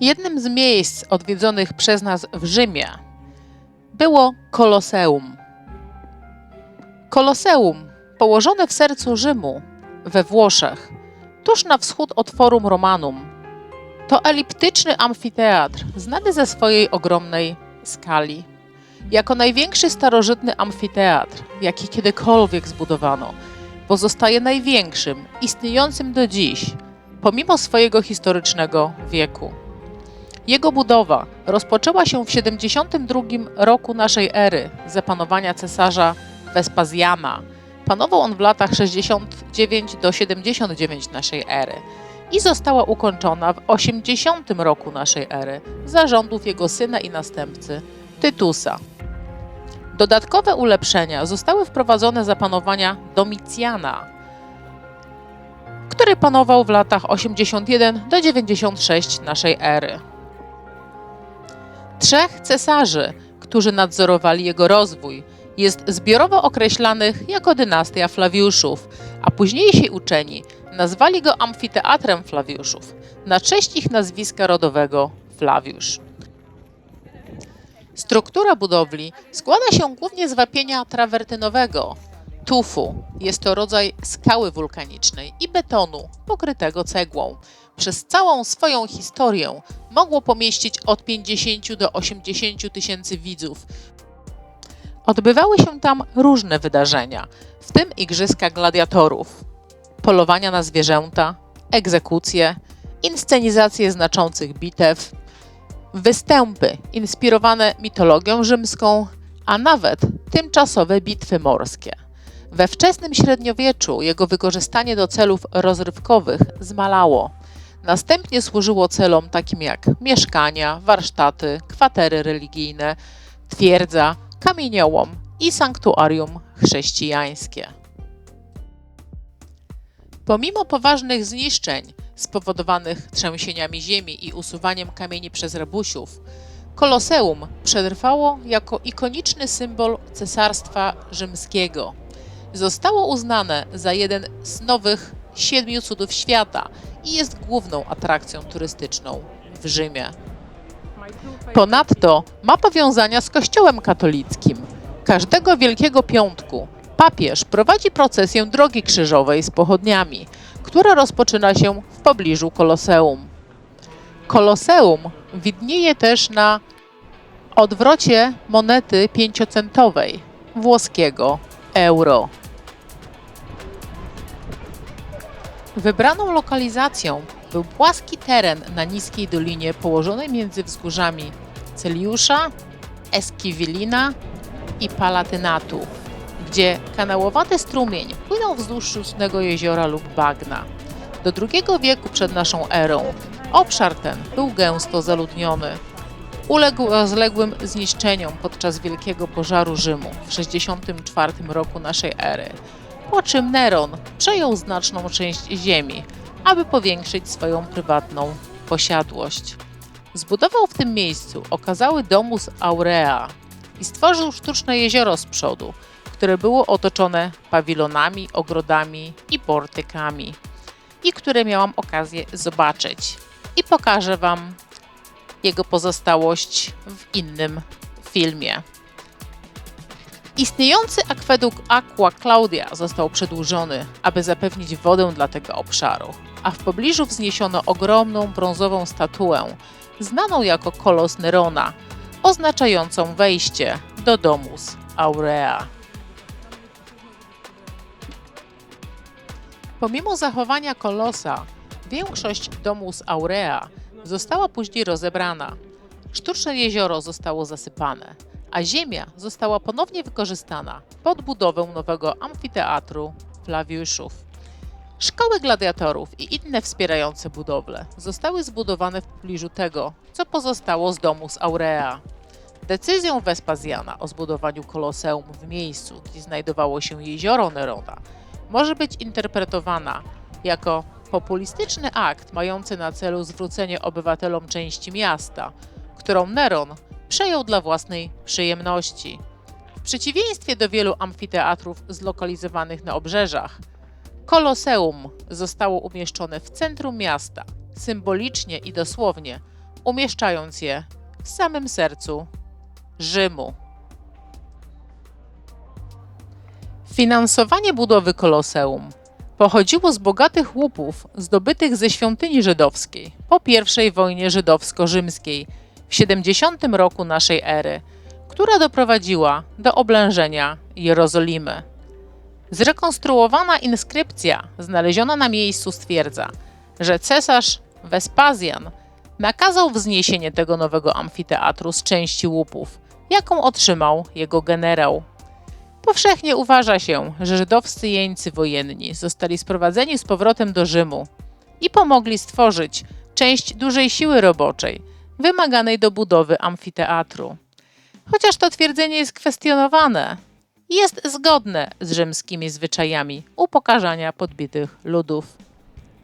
Jednym z miejsc odwiedzonych przez nas w Rzymie było Koloseum. Koloseum, położone w sercu Rzymu, we Włoszech, tuż na wschód od Forum Romanum, to eliptyczny amfiteatr znany ze swojej ogromnej skali. Jako największy starożytny amfiteatr, jaki kiedykolwiek zbudowano, pozostaje największym, istniejącym do dziś, pomimo swojego historycznego wieku. Jego budowa rozpoczęła się w 72 roku naszej ery za panowania cesarza Wespazjana. Panował on w latach 69 do 79 naszej ery i została ukończona w 80 roku naszej ery za rządów jego syna i następcy Tytusa. Dodatkowe ulepszenia zostały wprowadzone za panowania Domicjana, który panował w latach 81 do 96 naszej ery. Trzech cesarzy, którzy nadzorowali jego rozwój, jest zbiorowo określanych jako dynastia Flawiuszów, a późniejsi uczeni nazwali go amfiteatrem Flawiuszów na cześć ich nazwiska rodowego Flawiusz. Struktura budowli składa się głównie z wapienia trawertynowego, tufu, jest to rodzaj skały wulkanicznej, i betonu pokrytego cegłą. Przez całą swoją historię mogło pomieścić od 50 do 80 tysięcy widzów. Odbywały się tam różne wydarzenia, w tym igrzyska gladiatorów, polowania na zwierzęta, egzekucje, inscenizacje znaczących bitew, występy inspirowane mitologią rzymską, a nawet tymczasowe bitwy morskie. We wczesnym średniowieczu jego wykorzystanie do celów rozrywkowych zmalało. Następnie służyło celom takim jak mieszkania, warsztaty, kwatery religijne, twierdza, kamieniołom i sanktuarium chrześcijańskie. Pomimo poważnych zniszczeń spowodowanych trzęsieniami ziemi i usuwaniem kamieni przez rabusiów, Koloseum przetrwało jako ikoniczny symbol Cesarstwa Rzymskiego. Zostało uznane za jeden z nowych 7 cudów świata i jest główną atrakcją turystyczną w Rzymie. Ponadto ma powiązania z Kościołem katolickim. Każdego Wielkiego Piątku papież prowadzi procesję Drogi Krzyżowej z pochodniami, która rozpoczyna się w pobliżu Koloseum. Koloseum widnieje też na odwrocie monety 5-centowej włoskiego euro. Wybraną lokalizacją był płaski teren na niskiej dolinie położonej między wzgórzami Celiusza, Esquivilina i Palatynatu, gdzie kanałowaty strumień płynął wzdłuż sztucznego jeziora lub bagna. Do II wieku przed naszą erą obszar ten był gęsto zaludniony. Uległ rozległym zniszczeniom podczas Wielkiego Pożaru Rzymu w 64 roku naszej ery, po czym Neron przejął znaczną część ziemi, aby powiększyć swoją prywatną posiadłość. Zbudował w tym miejscu okazały Domus Aurea i stworzył sztuczne jezioro z przodu, które było otoczone pawilonami, ogrodami i portykami, i które miałam okazję zobaczyć. I pokażę Wam jego pozostałość w innym filmie. Istniejący akwedukt Aqua Claudia został przedłużony, aby zapewnić wodę dla tego obszaru, a w pobliżu wzniesiono ogromną brązową statuę, znaną jako Kolos Nerona, oznaczającą wejście do Domus Aurea. Pomimo zachowania kolosa, większość Domus Aurea została później rozebrana. Sztuczne jezioro zostało zasypane, a ziemia została ponownie wykorzystana pod budowę nowego amfiteatru Flawiuszów. Szkoły gladiatorów i inne wspierające budowle zostały zbudowane w pobliżu tego, co pozostało z Domus Aurea. Decyzją Wespazjana o zbudowaniu Koloseum w miejscu, gdzie znajdowało się jezioro Nerona, może być interpretowana jako populistyczny akt mający na celu zwrócenie obywatelom części miasta, którą Neron przejął dla własnej przyjemności. W przeciwieństwie do wielu amfiteatrów zlokalizowanych na obrzeżach, Koloseum zostało umieszczone w centrum miasta, symbolicznie i dosłownie, umieszczając je w samym sercu Rzymu. Finansowanie budowy Koloseum pochodziło z bogatych łupów zdobytych ze świątyni żydowskiej po I wojnie żydowsko-rzymskiej w 70 roku naszej ery, która doprowadziła do oblężenia Jerozolimy. Zrekonstruowana inskrypcja znaleziona na miejscu stwierdza, że cesarz Wespazjan nakazał wzniesienie tego nowego amfiteatru z części łupów, jaką otrzymał jego generał. Powszechnie uważa się, że żydowscy jeńcy wojenni zostali sprowadzeni z powrotem do Rzymu i pomogli stworzyć część dużej siły roboczej wymaganej do budowy amfiteatru. Chociaż to twierdzenie jest kwestionowane, jest zgodne z rzymskimi zwyczajami upokarzania podbitych ludów.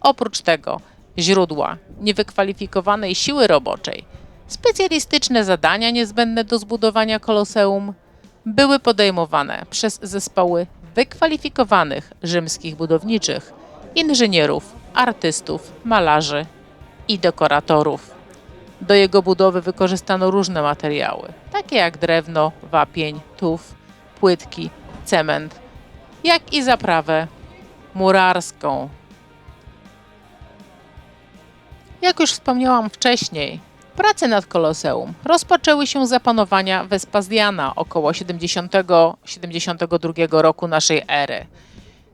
Oprócz tego źródła niewykwalifikowanej siły roboczej, specjalistyczne zadania niezbędne do zbudowania Koloseum były podejmowane przez zespoły wykwalifikowanych rzymskich budowniczych, inżynierów, artystów, malarzy i dekoratorów. Do jego budowy wykorzystano różne materiały, takie jak drewno, wapień, tuf, płytki, cement, jak i zaprawę murarską. Jak już wspomniałam wcześniej, prace nad Koloseum rozpoczęły się za panowania Wespazjana około 70-72 roku naszej ery.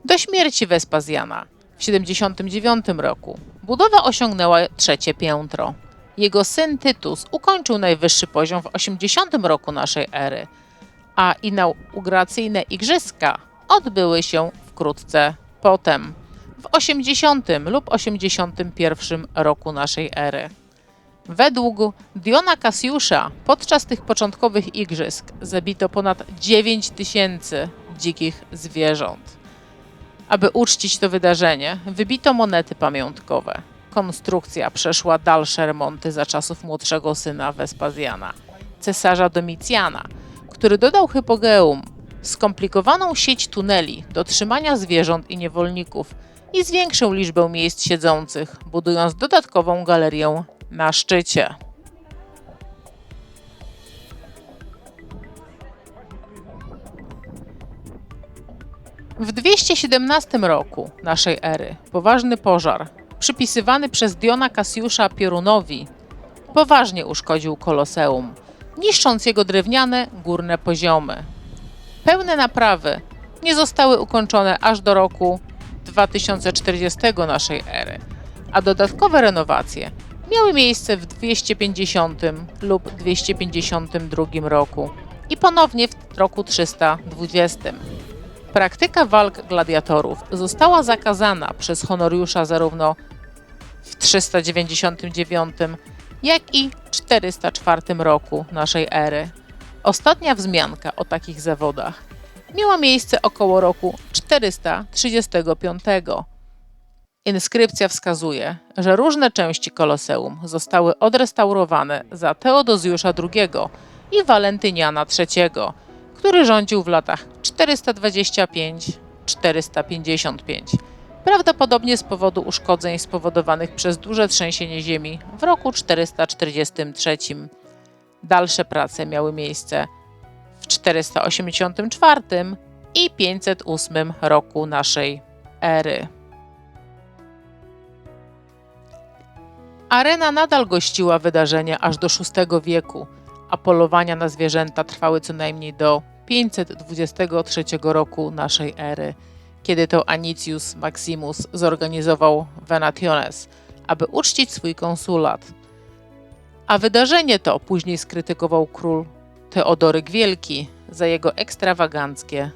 Do śmierci Wespazjana w 79 roku budowa osiągnęła 3. piętro. Jego syn Tytus ukończył najwyższy poziom w 80 roku naszej ery, a inauguracyjne igrzyska odbyły się wkrótce potem, w 80 lub 81 roku naszej ery. Według Diona Cassiusza podczas tych początkowych igrzysk zabito ponad 9000 dzikich zwierząt. Aby uczcić to wydarzenie, wybito monety pamiątkowe. Konstrukcja przeszła dalsze remonty za czasów młodszego syna Wespazjana, cesarza Domicjana, który dodał hypogeum, skomplikowaną sieć tuneli do trzymania zwierząt i niewolników i zwiększył liczbę miejsc siedzących, budując dodatkową galerię na szczycie. W 217 roku naszej ery poważny pożar, przypisywany przez Diona Cassiusza piorunowi, poważnie uszkodził Koloseum, niszcząc jego drewniane górne poziomy. Pełne naprawy nie zostały ukończone aż do roku 2040 naszej ery, a dodatkowe renowacje miały miejsce w 250 lub 252 roku i ponownie w roku 320. Praktyka walk gladiatorów została zakazana przez Honoriusza zarówno w 399, jak i 404 roku naszej ery. Ostatnia wzmianka o takich zawodach miała miejsce około roku 435. Inskrypcja wskazuje, że różne części Koloseum zostały odrestaurowane za Teodozjusza II i Walentyniana III, który rządził w latach 425-455, prawdopodobnie z powodu uszkodzeń spowodowanych przez duże trzęsienie ziemi w roku 443. Dalsze prace miały miejsce w 484 i 508 roku naszej ery. Arena nadal gościła wydarzenia aż do VI wieku, a polowania na zwierzęta trwały co najmniej do 523 roku naszej ery, kiedy to Anicius Maximus zorganizował Venationes, aby uczcić swój konsulat. A wydarzenie to później skrytykował król Teodoryk Wielki za jego ekstrawaganckie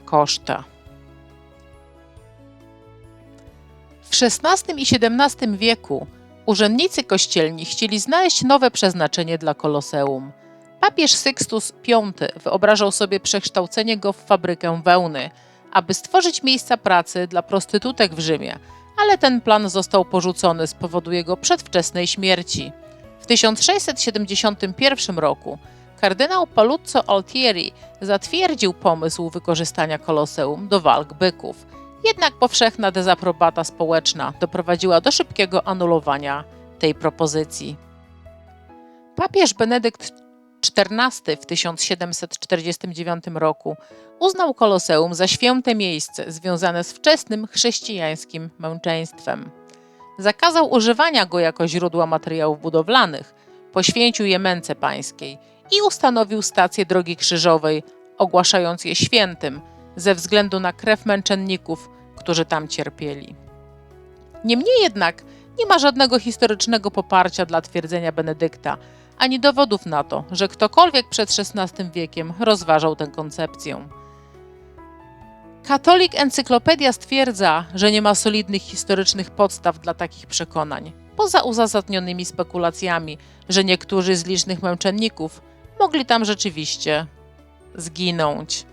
koszty. W XVI i XVII wieku urzędnicy kościelni chcieli znaleźć nowe przeznaczenie dla Koloseum. Papież Sykstus V wyobrażał sobie przekształcenie go w fabrykę wełny, aby stworzyć miejsca pracy dla prostytutek w Rzymie, ale ten plan został porzucony z powodu jego przedwczesnej śmierci. W 1671 roku Kardynał Paluzzo Altieri zatwierdził pomysł wykorzystania Koloseum do walk byków, jednak powszechna dezaprobata społeczna doprowadziła do szybkiego anulowania tej propozycji. Papież Benedykt XIV w 1749 roku uznał Koloseum za święte miejsce związane z wczesnym chrześcijańskim męczeństwem. Zakazał używania go jako źródła materiałów budowlanych, poświęcił je męce pańskiej i ustanowił stację Drogi Krzyżowej, ogłaszając je świętym ze względu na krew męczenników, którzy tam cierpieli. Niemniej jednak nie ma żadnego historycznego poparcia dla twierdzenia Benedykta, ani dowodów na to, że ktokolwiek przed XVI wiekiem rozważał tę koncepcję. Katolik Encyklopedia stwierdza, że nie ma solidnych historycznych podstaw dla takich przekonań, poza uzasadnionymi spekulacjami, że niektórzy z licznych męczenników mogli tam rzeczywiście zginąć.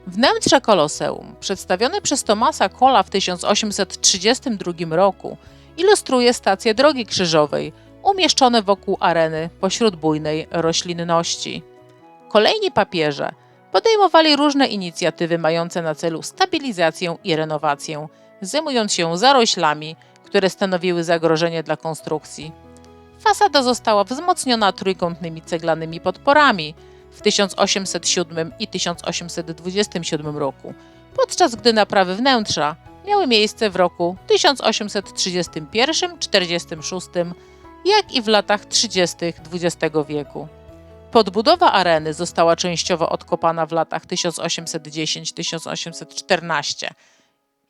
Wnętrze Koloseum, przedstawione przez Thomasa Cola w 1832 roku, ilustruje stację Drogi Krzyżowej, umieszczone wokół areny pośród bujnej roślinności. Kolejni papieże podejmowali różne inicjatywy mające na celu stabilizację i renowację, zajmując się zaroślami, które stanowiły zagrożenie dla konstrukcji. Fasada została wzmocniona trójkątnymi ceglanymi podporami w 1807 i 1827 roku, podczas gdy naprawy wnętrza miały miejsce w roku 1831-46, jak i w latach 30. XX wieku. Podbudowa areny została częściowo odkopana w latach 1810-1814,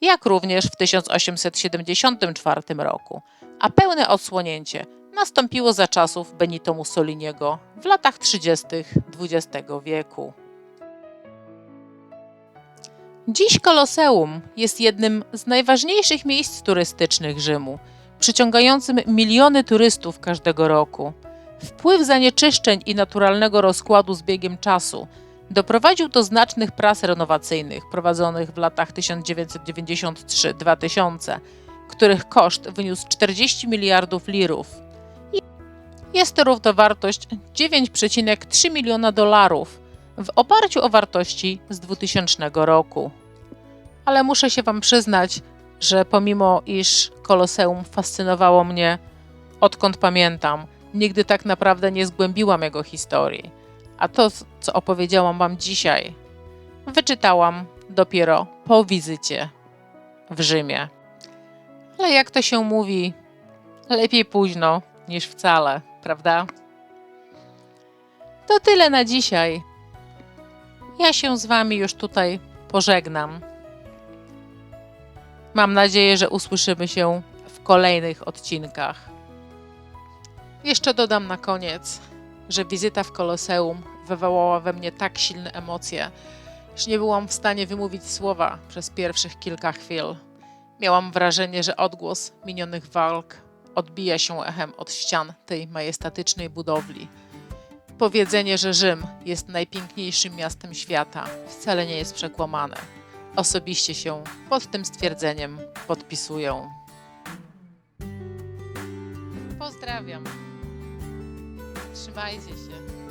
jak również w 1874 roku, a pełne odsłonięcie nastąpiło za czasów Benito Mussoliniego w latach 30. XX wieku. Dziś Koloseum jest jednym z najważniejszych miejsc turystycznych Rzymu, przyciągającym miliony turystów każdego roku. Wpływ zanieczyszczeń i naturalnego rozkładu z biegiem czasu doprowadził do znacznych prac renowacyjnych prowadzonych w latach 1993-2000, których koszt wyniósł 40 miliardów lirów. Jest to równowartość 9,3 miliona dolarów w oparciu o wartości z 2000 roku. Ale muszę się Wam przyznać, że pomimo iż Koloseum fascynowało mnie odkąd pamiętam, nigdy tak naprawdę nie zgłębiłam jego historii. A to, co opowiedziałam Wam dzisiaj, wyczytałam dopiero po wizycie w Rzymie. Ale jak to się mówi, lepiej późno niż wcale, prawda? To tyle na dzisiaj. Ja się z Wami już tutaj pożegnam. Mam nadzieję, że usłyszymy się w kolejnych odcinkach. Jeszcze dodam na koniec, że wizyta w Koloseum wywołała we mnie tak silne emocje, że nie byłam w stanie wymówić słowa przez pierwszych kilka chwil. Miałam wrażenie, że odgłos minionych walk odbija się echem od ścian tej majestatycznej budowli. Powiedzenie, że Rzym jest najpiękniejszym miastem świata, wcale nie jest przekłamane. Osobiście się pod tym stwierdzeniem podpisuję. Pozdrawiam. Trzymajcie się.